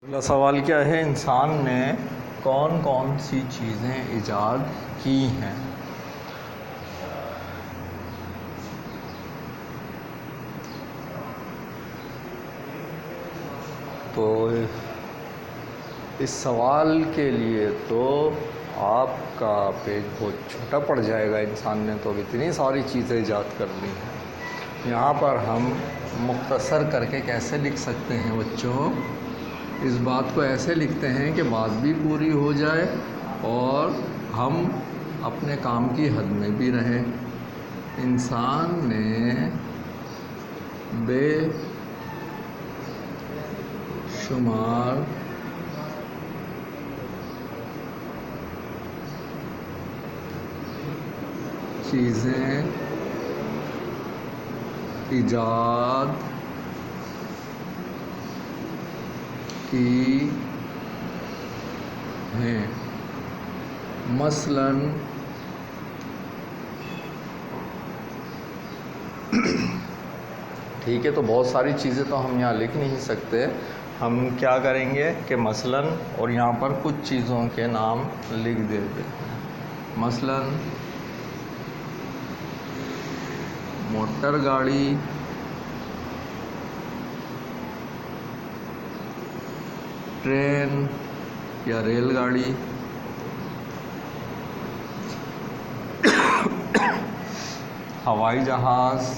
अगला सवाल क्या है, इंसान ने कौन कौन सी चीज़ें ईजाद की हैं। तो इस सवाल के लिए तो आपका पेज बहुत छोटा पड़ जाएगा। इंसान ने तो इतनी सारी चीज़ें ईजाद कर ली हैं। यहाँ पर हम मुख्तसर करके कैसे लिख सकते हैं बच्चों, इस बात को ऐसे लिखते हैं कि बात भी पूरी हो जाए और हम अपने काम की हद में भी रहें। इंसान ने बेशुमार चीज़ें ईजाद की हैं। मसलन ठीक है, तो बहुत सारी चीज़ें तो हम यहाँ लिख नहीं सकते। हम क्या करेंगे कि मसलन और यहाँ पर कुछ चीज़ों के नाम लिख देते हैं। मसलन मोटर गाड़ी, ट्रेन या रेलगाड़ी, हवाई जहाज़,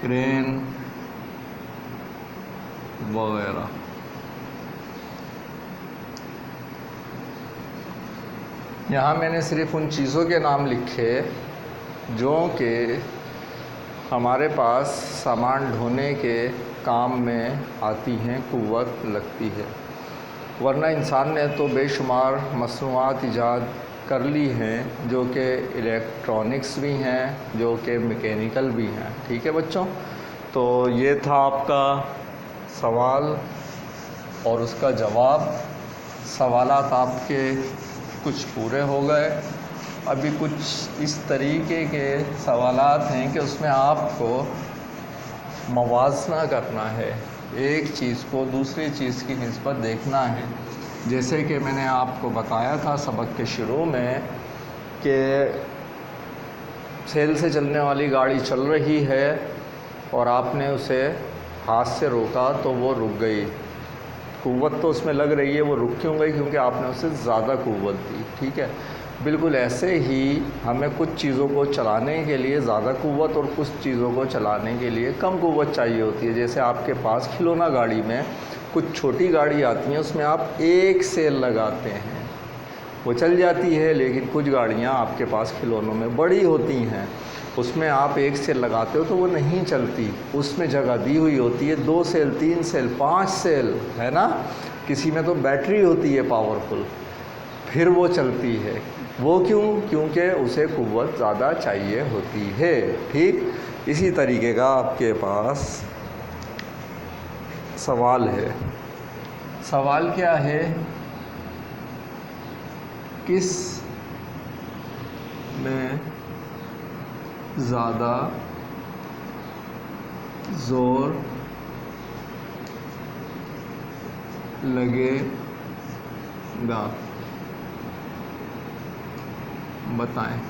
क्रेन वगैरह। यहाँ मैंने सिर्फ उन चीज़ों के नाम लिखे जो कि हमारे पास सामान ढोने के काम में आती हैं, कुव्वत लगती है। वरना इंसान ने तो बेशुमार मसनूआत ईजाद कर ली हैं जो कि इलेक्ट्रॉनिक्स भी हैं, जो कि मैकेनिकल भी हैं। ठीक है बच्चों, तो ये था आपका सवाल और उसका जवाब। सवालात आपके कुछ पूरे हो गए। अभी कुछ इस तरीके के सवालात हैं कि उसमें आपको मवाजना करना है, एक चीज़ को दूसरी चीज़ की निस्बत देखना है। जैसे कि मैंने आपको बताया था सबक के शुरू में कि सेल से चलने वाली गाड़ी चल रही है और आपने उसे हाथ से रोका तो वो रुक गई। कुव्वत तो उसमें लग रही है, वो रुक क्यों गई? क्योंकि आपने उसे ज़्यादा कुव्वत दी। ठीक है, बिल्कुल ऐसे ही हमें कुछ चीज़ों को चलाने के लिए ज़्यादा कुव्वत और कुछ चीज़ों को चलाने के लिए कम कुव्वत चाहिए होती है। जैसे आपके पास खिलौना गाड़ी में कुछ छोटी गाड़ी आती हैं, उसमें आप एक सेल लगाते हैं, वो चल जाती है। लेकिन कुछ गाड़ियाँ आपके पास खिलौनों में बड़ी होती हैं, उसमें आप एक सेल लगाते हो तो वो नहीं चलती। उसमें जगह दी हुई होती है 2 सेल, 3 सेल, 5 सेल, है ना। किसी में तो बैटरी होती है पावरफुल, फिर वो चलती है। वो क्यों? क्योंकि उसे कुव्वत ज़्यादा चाहिए होती है। ठीक इसी तरीके का आपके पास सवाल है। सवाल क्या है? किस में ज़्यादा ज़ोर लगेगा, बताएं।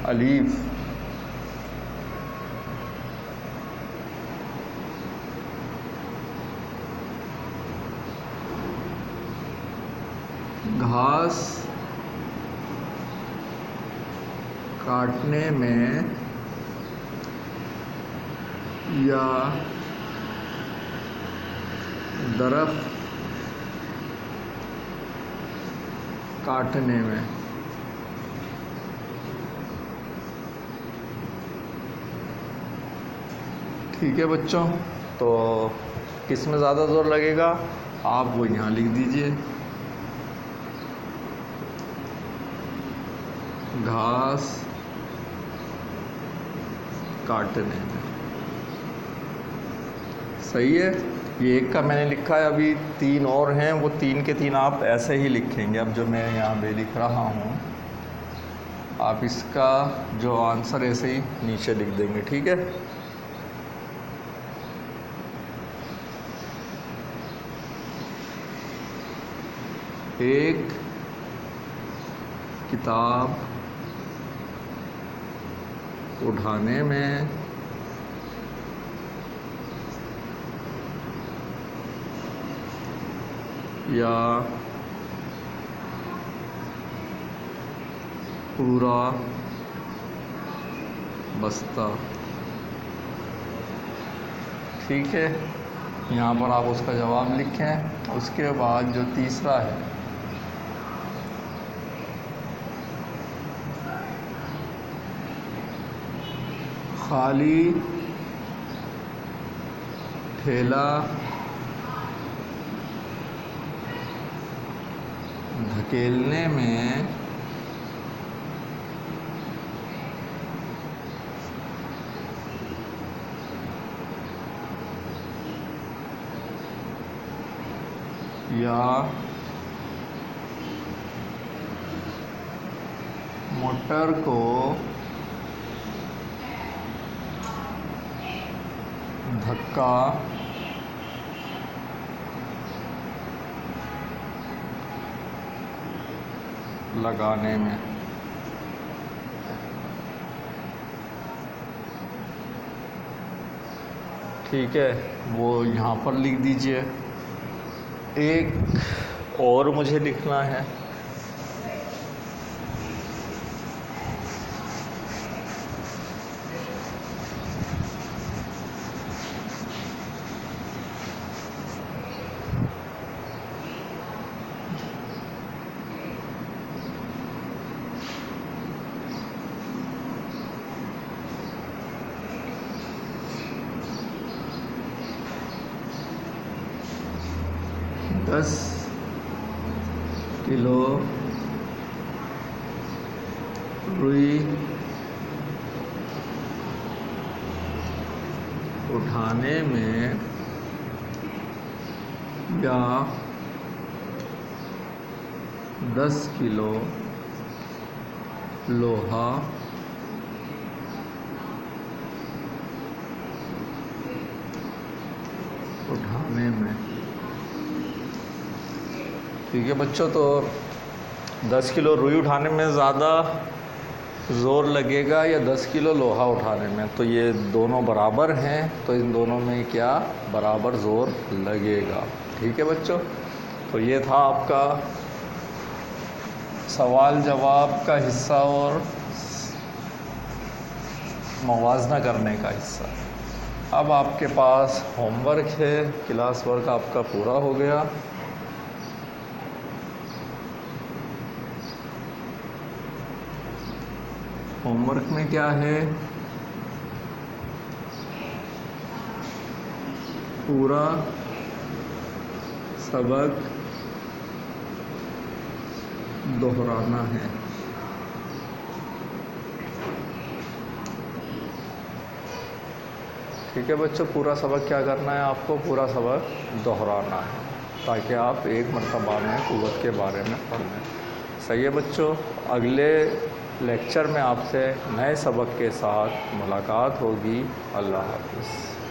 अलीफ, घास काटने में या दरख्त काटने में? ठीक है बच्चों, तो किस में ज़्यादा ज़ोर लगेगा आप वो यहाँ लिख दीजिए। घास काटने में। सही है। ये एक का मैंने लिखा है, अभी 3 और हैं, वो 3 के 3 आप ऐसे ही लिखेंगे। अब जो मैं यहाँ पे लिख रहा हूँ, आप इसका जो आंसर ऐसे ही नीचे लिख देंगे, ठीक है। एक किताब उठाने में या पूरा बस्ता, ठीक है। यहाँ पर आप उसका जवाब लिखें। उसके बाद जो तीसरा है, खाली ठेला धकेलने में या मोटर को धक्का लगाने में। ठीक है, वो यहाँ पर लिख दीजिए। एक और मुझे लिखना है, दस किलो रुई उठाने में या 10 किलो लोहा उठाने में। ठीक है बच्चों, तो 10 किलो रुई उठाने में ज़्यादा ज़ोर लगेगा या 10 किलो लोहा उठाने में? तो ये दोनों बराबर हैं, तो इन दोनों में क्या बराबर ज़ोर लगेगा। ठीक है बच्चों, तो ये था आपका सवाल जवाब का हिस्सा और मवाजना करने का हिस्सा। अब आपके पास होमवर्क है, क्लास वर्क आपका पूरा हो गया। होमवर्क में क्या है, पूरा सबक दोहराना है। ठीक है बच्चों, पूरा सबक क्या करना है, आपको पूरा सबक दोहराना है, ताकि आप एक मरतबा में कुव्वत के बारे में पढ़ लें। सही है बच्चों, अगले लेक्चर में आपसे नए सबक के साथ मुलाकात होगी। अल्लाह हाफ़िज़।